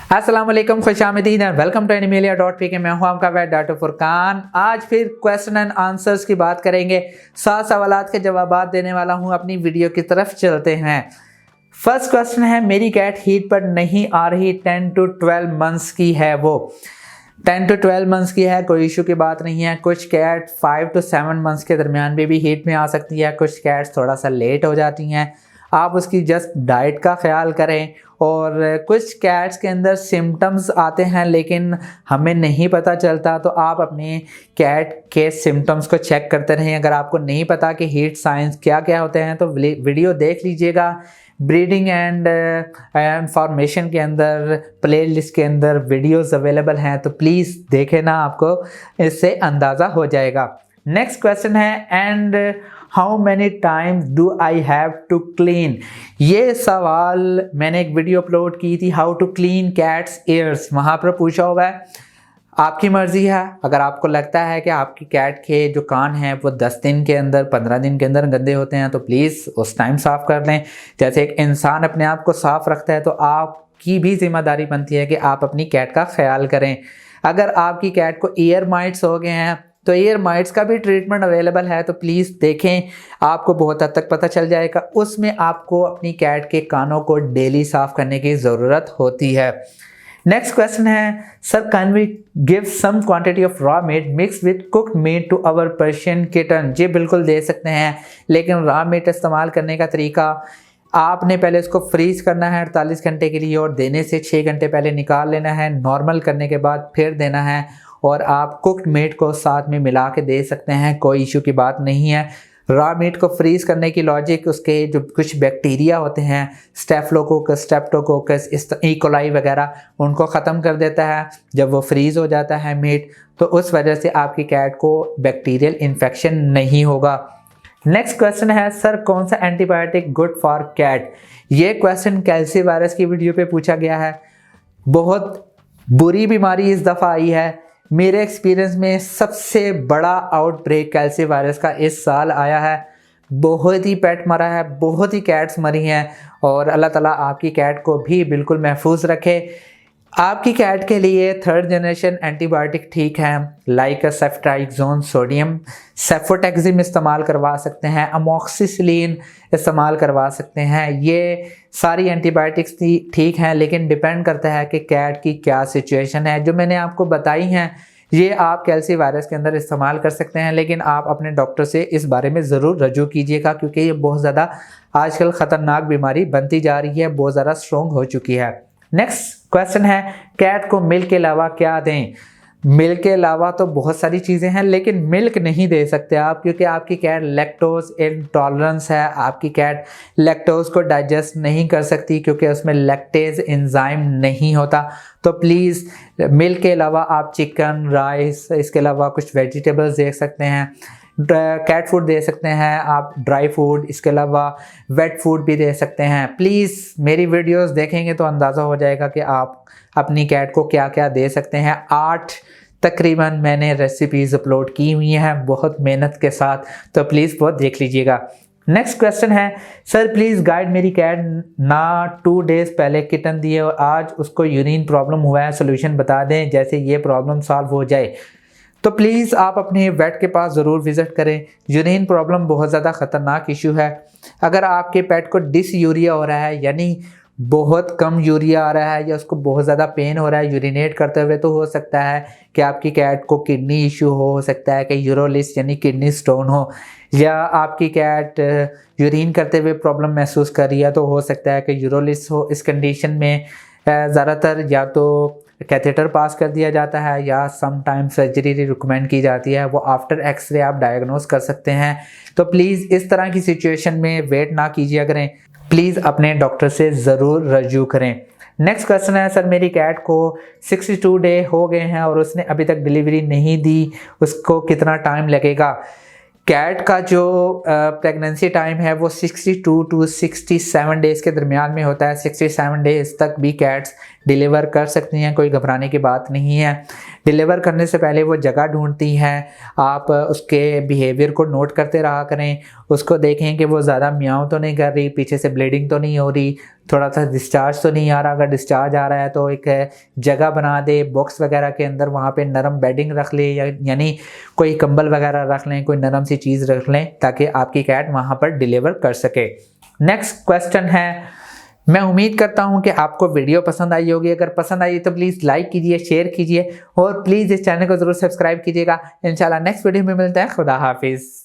अस्सलाम वालेकुम, खुशामदीद and welcome to एनिमेलिया.pk। मैं हूं आपका वेट डॉक्टर फुरकान। आज फिर क्वेश्चन एंड आंसर्स की बात करेंगे। 7 सवालात के जवाब देने वाला हूं। अपनी वीडियो की तरफ चलते हैं। फर्स्ट क्वेश्चन है, मेरी कैट हीट पर नहीं आ रही, 10 to 12 मंथ्स की है। वो 10 to 12 मंथ्स की है, कोई इशू की बात नहीं है। कुछ कैट 5 to 7 मंथ्स के दरमियान में भी हीट में आ सकती है। कुछ कैट्स थोड़ा सा लेट हो जाती हैं। आप उसकी जस्ट डाइट का ख्याल करें। और कुछ कैट्स के अंदर सिम्टम्स आते हैं लेकिन हमें नहीं पता चलता, तो आप अपने कैट के सिम्टम्स को चेक करते रहें। अगर आपको नहीं पता कि हीट साइंस क्या क्या होते हैं तो वीडियो देख लीजिएगा। ब्रीडिंग एंड इंफॉर्मेशन के अंदर, प्लेलिस्ट के अंदर वीडियोस अवेलेबल हैं, तो प्लीज़ देखें ना, आपको इससे अंदाज़ा हो जाएगा। नेक्स्ट क्वेश्चन है, and how many times do I have to clean. ये सवाल मैंने एक वीडियो अपलोड की थी, how to clean cat's ears, वहाँ पर पूछा हुआ है। आपकी मर्ज़ी है। अगर आपको लगता है कि आपकी कैट के जो कान हैं वो 10 दिन के अंदर, 15 दिन के अंदर गंदे होते हैं, तो प्लीज़ उस टाइम साफ़ कर लें। जैसे एक इंसान अपने आप को साफ़ रखता है, तो आपकी भी जिम्मेदारी बनती है कि आप अपनी कैट का ख्याल करें। अगर आपकी कैट को ईयर माइट्स हो गए हैं तो ईयर माइट्स का भी ट्रीटमेंट अवेलेबल है, तो प्लीज़ देखें, आपको बहुत हद तक पता चल जाएगा। उसमें आपको अपनी कैट के कानों को डेली साफ़ करने की ज़रूरत होती है। नेक्स्ट क्वेश्चन है, sir can we give some quantity of raw meat mix with cooked meat to our Persian kitten. जी बिल्कुल दे सकते हैं, लेकिन रॉ मीट इस्तेमाल करने का तरीका, आपने पहले इसको फ्रीज करना है 48 घंटे के लिए, और देने से 6 घंटे पहले निकाल लेना है। नॉर्मल करने के बाद फिर देना है, और आप कुक्ड मीट को साथ में मिला के दे सकते हैं, कोई इशू की बात नहीं है। रॉ मीट को फ्रीज़ करने की लॉजिक, उसके जो कुछ बैक्टीरिया होते हैं, स्टेफलोकोकस, स्ट्रेप्टोकोकस, इकोलाई वगैरह, उनको ख़त्म कर देता है जब वो फ्रीज़ हो जाता है मीट, तो उस वजह से आपकी कैट को बैक्टीरियल इन्फेक्शन नहीं होगा। नेक्स्ट क्वेश्चन है, सर कौन सा एंटीबायोटिक गुड फॉर कैट। ये क्वेश्चन कैल्सी वायरस की वीडियो पे पूछा गया है। बहुत बुरी बीमारी इस दफ़ा आई है। मेरे एक्सपीरियंस में सबसे बड़ा आउटब्रेक कैल्सी वायरस का इस साल आया है। बहुत ही पेट मरा है, बहुत ही कैट्स मरी हैं, और अल्लाह ताला आपकी कैट को भी बिल्कुल महफूज रखे। आपकी कैट के लिए 3rd जनरेशन एंटीबायोटिक ठीक है, लाइक सेफ्ट्राइक्सोन सोडियम, सेफोटेक्सिम इस्तेमाल करवा सकते हैं, अमोक्सिसिलिन इस्तेमाल करवा सकते हैं। ये सारी एंटीबायोटिक्स ठीक हैं, लेकिन डिपेंड करता है कि कैट की क्या सिचुएशन है। जो मैंने आपको बताई हैं ये आप कैल्सी वायरस के अंदर इस्तेमाल कर सकते हैं, लेकिन आप अपने डॉक्टर से इस बारे में ज़रूर रजू कीजिएगा, क्योंकि ये बहुत ज़्यादा आजकल ख़तरनाक बीमारी बनती जा रही है, बहुत ज़्यादा स्ट्रॉन्ग हो चुकी है। नेक्स्ट क्वेश्चन है, कैट को मिल्क के अलावा क्या दें। मिल्क के अलावा तो बहुत सारी चीज़ें हैं, लेकिन मिल्क नहीं दे सकते आप, क्योंकि आपकी कैट लैक्टोज इंटॉलरेंस है। आपकी कैट लैक्टोज को डाइजेस्ट नहीं कर सकती, क्योंकि उसमें लैक्टेज एंजाइम नहीं होता। तो प्लीज़ मिल्क के अलावा आप चिकन, राइस, इसके अलावा कुछ वेजिटेबल्स दे सकते हैं। कैट फूड दे सकते हैं आप, ड्राई फूड, इसके अलावा वेट फूड भी दे सकते हैं। प्लीज़ मेरी वीडियोस देखेंगे तो अंदाज़ा हो जाएगा कि आप अपनी कैट को क्या क्या दे सकते हैं। 8 तकरीबन मैंने रेसिपीज़ अपलोड की हुई हैं बहुत मेहनत के साथ, तो प्लीज़ वो देख लीजिएगा। नेक्स्ट क्वेश्चन है, सर प्लीज़ गाइड, मेरी कैट ना 2 डेज़ पहले किटन दी है और आज उसको यूरिन प्रॉब्लम हुआ है, सोल्यूशन बता दें जैसे ये प्रॉब्लम सॉल्व हो जाए। तो प्लीज़ आप अपने वेट के पास ज़रूर विज़िट करें। यूरिन प्रॉब्लम बहुत ज़्यादा ख़तरनाक इशू है। अगर आपके पेट को डिसयूरिया हो रहा है, यानी बहुत कम यूरिया आ रहा है, या उसको बहुत ज़्यादा पेन हो रहा है यूरिनेट करते हुए, तो हो सकता है कि आपकी कैट को किडनी इशू हो सकता है कि यूरोलिस यानी किडनी स्टोन हो, या आपकी कैट यूरिन करते हुए प्रॉब्लम महसूस कर रही है, तो हो सकता है कि यूरोलिस हो। इस कंडीशन में ज़्यादातर या तो कैथेटर पास कर दिया जाता है, या सम टाइम सर्जरी रिकमेंड की जाती है। वो आफ्टर एक्सरे आप डायग्नोस कर सकते हैं। तो प्लीज़ इस तरह की सिचुएशन में वेट ना कीजिए करें, प्लीज़ अपने डॉक्टर से ज़रूर रजू करें। नेक्स्ट क्वेश्चन है, सर मेरी कैट को 62 डे हो गए हैं और उसने अभी तक डिलीवरी नहीं दी, उसको कितना टाइम लगेगा। कैट का जो प्रेगनेंसी टाइम है वो 62 to 67 डेज़ के दरमियान में होता है। 67 डेज़ तक भी कैट्स डिलीवर कर सकती हैं, कोई घबराने की बात नहीं है। डिलीवर करने से पहले वो जगह ढूंढती हैं, आप उसके बिहेवियर को नोट करते रहा करें, उसको देखें कि वो ज़्यादा म्याऊं तो नहीं कर रही, पीछे से ब्लीडिंग तो नहीं हो रही, थोड़ा सा डिस्चार्ज तो नहीं आ रहा। अगर डिस्चार्ज आ रहा है तो एक जगह बना दे बॉक्स वगैरह के अंदर, वहाँ पे नरम बेडिंग रख ले, यानी कोई कंबल वगैरह रख लें, कोई नरम सी चीज़ रख लें ताकि आपकी कैट वहाँ पर डिलीवर कर सके। नेक्स्ट क्वेश्चन है, मैं उम्मीद करता हूँ कि आपको वीडियो पसंद आई होगी। अगर पसंद आई तो प्लीज़ लाइक कीजिए, शेयर कीजिए और प्लीज़ इस चैनल को ज़रूर सब्सक्राइब कीजिएगा। इंशाल्लाह नेक्स्ट वीडियो में मिलते हैं। खुदा हाफिज़।